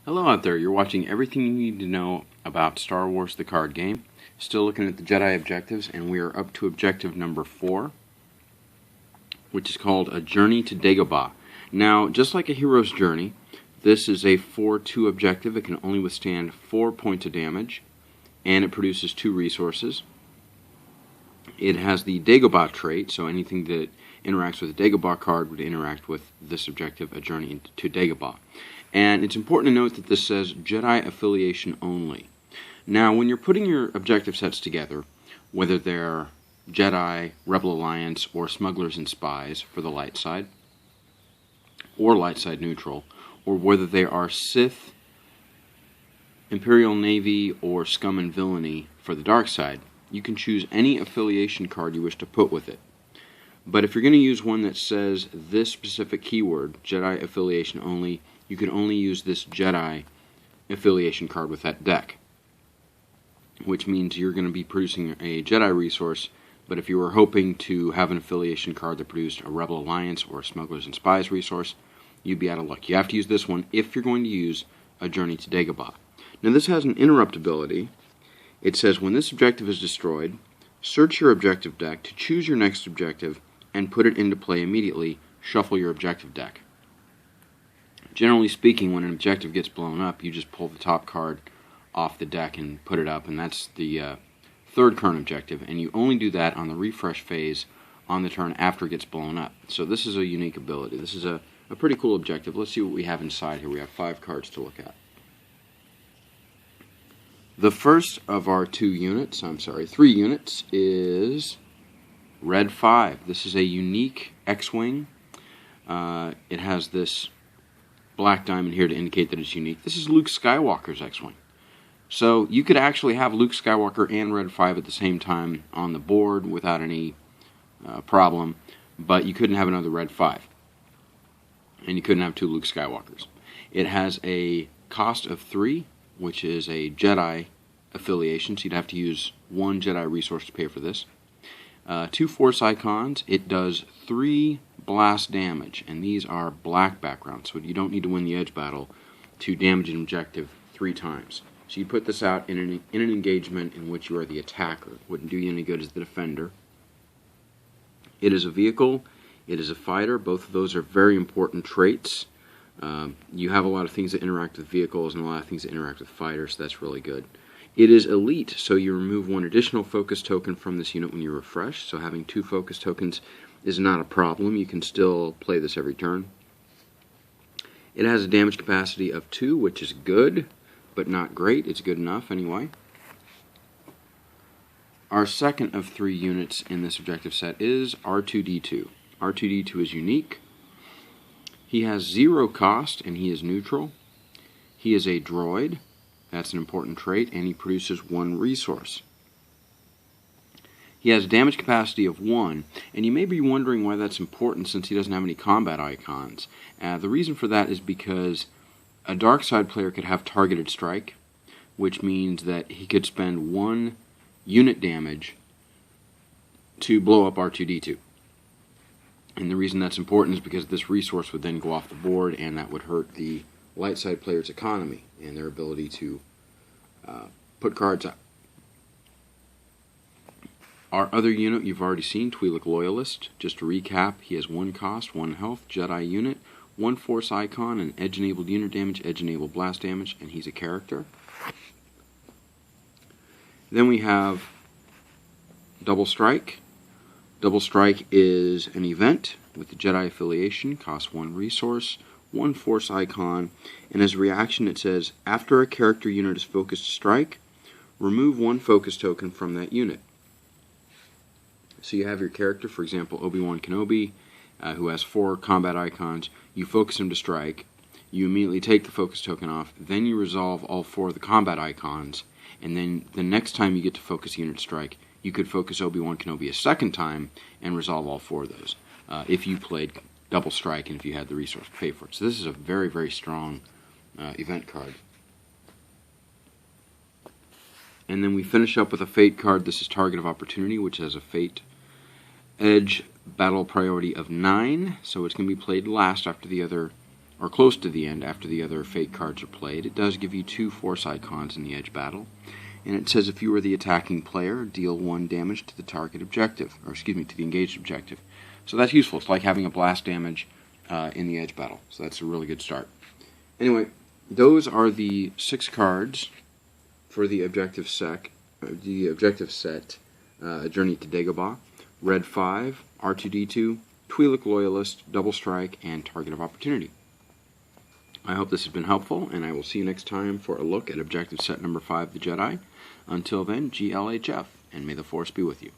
Hello out there, you're watching everything you need to know about Star Wars the card game. Still looking at the Jedi objectives, and we are up to objective number 4, which is called A Journey to Dagobah. Now, just like a hero's journey, this is a 4-2 objective. It can only withstand 4 points of damage, and it produces 2 resources. It has the Dagobah trait, so anything that interacts with a Dagobah card would interact with this objective, A Journey to Dagobah. And it's important to note that this says Jedi affiliation only. Now, when you're putting your objective sets together, whether they're Jedi, Rebel Alliance, or Smugglers and Spies for the light side, or light side neutral, or whether they are Sith, Imperial Navy, or Scum and Villainy for the dark side, you can choose any affiliation card you wish to put with it. But if you're going to use one that says this specific keyword, Jedi affiliation only, you can only use this Jedi affiliation card with that deck, which means you're going to be producing a Jedi resource, but if you were hoping to have an affiliation card that produced a Rebel Alliance or a Smugglers and Spies resource, you'd be out of luck. You have to use this one if you're going to use A Journey to Dagobah. Now this has an interrupt ability. It says when this objective is destroyed, search your objective deck to choose your next objective and put it into play immediately. Shuffle your objective deck. Generally speaking, when an objective gets blown up, you just pull the top card off the deck and put it up, and that's the third current objective, and you only do that on the refresh phase on the turn after it gets blown up. So this is a unique ability. This is a pretty cool objective. Let's see what we have inside here. We have 5 cards to look at. The first of our 3 units is Red 5. This is a unique X-Wing. It has this black diamond here to indicate that it's unique. This is Luke Skywalker's X-Wing. So you could actually have Luke Skywalker and Red 5 at the same time on the board without any problem, but you couldn't have another Red 5. And you couldn't have 2 Luke Skywalkers. It has a cost of 3, which is a Jedi affiliation, so you'd have to use 1 Jedi resource to pay for this. 2 Force icons. It does 3 blast damage, and these are black backgrounds, so you don't need to win the edge battle to damage an objective 3 times. So you put this out in an engagement in which you are the attacker. It wouldn't do you any good as the defender. It is a vehicle. It is a fighter. Both of those are very important traits. You have a lot of things that interact with vehicles and a lot of things that interact with fighters, so that's really good. It is elite, so you remove 1 additional focus token from this unit when you refresh, so having 2 focus tokens is not a problem. You can still play this every turn. It has a damage capacity of 2, which is good, but not great. It's good enough anyway. Our second of 3 units in this objective set is R2-D2. R2-D2 is unique. He has 0 cost, and he is neutral. He is a droid. That's an important trait, and he produces 1 resource. He has a damage capacity of 1, and you may be wondering why that's important since he doesn't have any combat icons. The reason for that is because a dark side player could have targeted strike, which means that he could spend 1 unit damage to blow up R2-D2. And the reason that's important is because this resource would then go off the board, and that would hurt the light side player's economy and their ability to put cards out. Our other unit you've already seen, Twi'lek Loyalist. Just to recap, he has 1 cost, 1 health, Jedi unit, 1 Force icon, and edge-enabled unit damage, edge-enabled blast damage, and he's a character. Then we have Double Strike. Double Strike is an event with the Jedi affiliation, costs 1 resource, 1 Force icon, and as a reaction it says, after a character unit is focused to strike, remove 1 focus token from that unit. So you have your character, for example, Obi-Wan Kenobi, who has 4 combat icons. You focus him to strike, you immediately take the focus token off, then you resolve all 4 of the combat icons, and then the next time you get to focus unit strike, you could focus Obi-Wan Kenobi a second time and resolve all 4 of those, if you played Double Strike and if you had the resource to pay for it. So this is a very, very strong event card. And then we finish up with a Fate card. This is Target of Opportunity, which has a Fate Edge battle priority of 9, so it's going to be played last after the other or close to the end after the other fate cards are played, it does give you 2 force icons in the edge battle. And it says if you are the attacking player, deal 1 damage to the target objective, or excuse me, to the engaged objective. So that's useful. It's like having a blast damage in the edge battle. So that's a really good start. Anyway, those are the 6 cards for the objective set, Journey to Dagobah. Red 5, R2-D2, Twi'lek Loyalist, Double Strike, and Target of Opportunity. I hope this has been helpful, and I will see you next time for a look at objective set number 5, the Jedi. Until then, GLHF, and may the Force be with you.